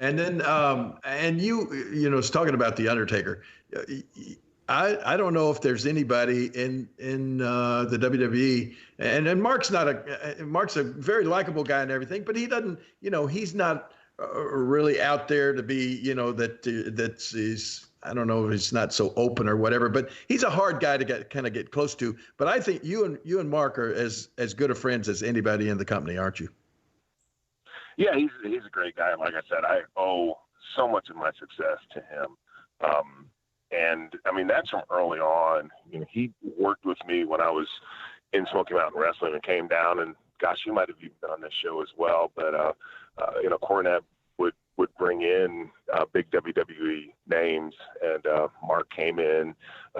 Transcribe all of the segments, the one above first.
And then, and was talking about the Undertaker. I don't know if there's anybody in the WWE, and Mark's a very likable guy and everything, but he doesn't, he's not really out there to be, that's he's. I don't know if he's not so open or whatever, but he's a hard guy to get close to. But I think you and Mark are as good of friends as anybody in the company, aren't you? Yeah, he's a great guy. Like I said, I owe so much of my success to him. And I mean, that's from early on. He worked with me when I was in Smoky Mountain Wrestling and came down, and gosh, you might have even been on this show as well. But, Cornette would bring in big WWE names, and Mark came in,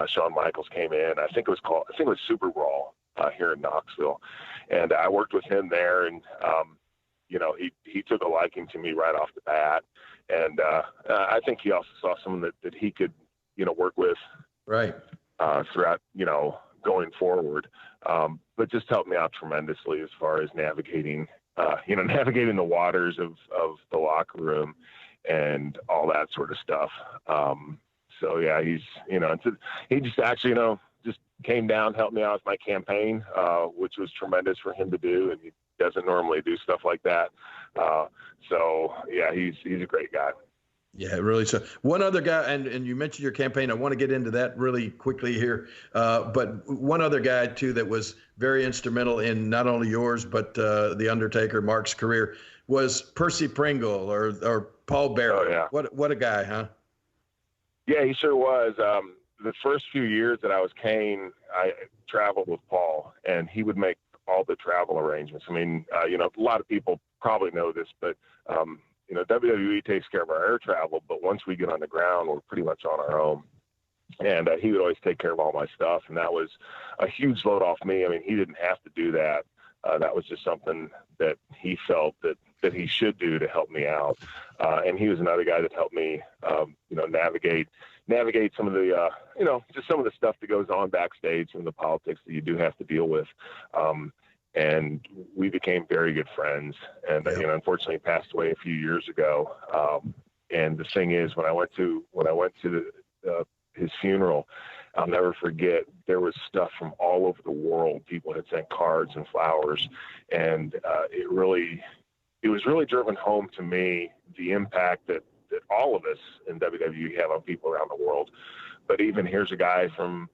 Shawn Michaels came in. I think it was Super Brawl here in Knoxville. And I worked with him there, and, he took a liking to me right off the bat. And I think he also saw someone that he could, work with right throughout, going forward. But just helped me out tremendously as far as navigating the waters of the locker room and all that sort of stuff. So yeah, he just actually, just came down, helped me out with my campaign, which was tremendous for him to do. And he doesn't normally do stuff like that. So yeah, he's a great guy. Yeah, really. So one other guy, and you mentioned your campaign. I want to get into that really quickly here. But one other guy too that was very instrumental in not only yours but the Undertaker, Mark's career was Percy Pringle or Paul Bearer. Oh, yeah. What a guy, huh? Yeah, he sure was. The first few years that I was Kane, I traveled with Paul, and he would make all the travel arrangements. I mean, a lot of people probably know this, but WWE takes care of our air travel, but once we get on the ground, we're pretty much on our own. And he would always take care of all my stuff, and that was a huge load off me. I mean, he didn't have to do that. That was just something that he felt that he should do to help me out. And he was another guy that helped me, navigate some of the, just some of the stuff that goes on backstage, some of the politics that you do have to deal with. And we became very good friends. And unfortunately, he passed away a few years ago. And the thing is, when I went to his funeral, I'll never forget. There was stuff from all over the world. People had sent cards and flowers, and it was really driven home to me the impact that all of us in WWE have on people around the world. But even here's a guy from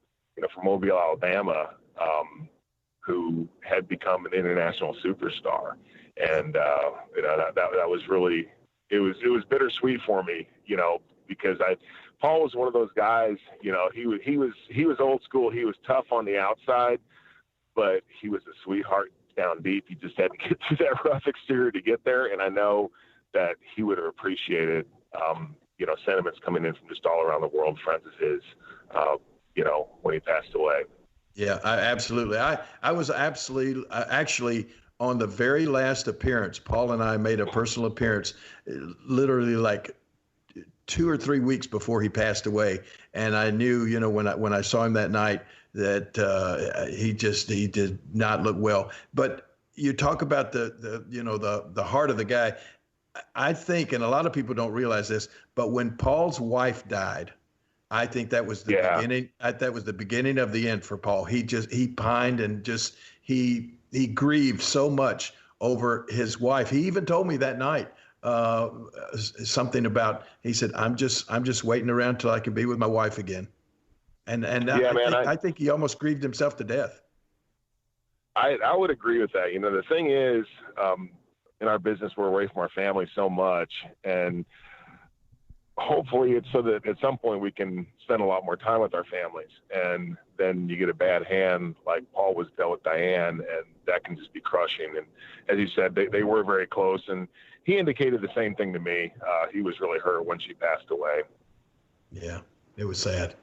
Mobile, Alabama, who had become an international superstar. And, that was really, it was bittersweet for me, because Paul was one of those guys, he was old school. He was tough on the outside, but he was a sweetheart down deep. He just had to get through that rough exterior to get there. And I know that he would have appreciated, sentiments coming in from just all around the world, friends of his, when he passed away. Yeah, absolutely. I was absolutely actually on the very last appearance. Paul and I made a personal appearance, literally like 2 or 3 weeks before he passed away, and I knew, when I saw him that night, that he did not look well. But you talk about the heart of the guy. I think, and a lot of people don't realize this, but when Paul's wife died, I think that was the beginning. That was the beginning of the end for Paul. He pined and he grieved so much over his wife. He even told me that night something about. He said, "I'm just waiting around till I can be with my wife again." And I think he almost grieved himself to death. I would agree with that. The thing is, in our business, we're away from our family so much, and hopefully it's so that at some point we can spend a lot more time with our families. And then you get a bad hand like Paul was dealt with Diane, and that can just be crushing. And as you said, they were very close, and he indicated the same thing to me. He was really hurt when she passed away. Yeah, it was sad.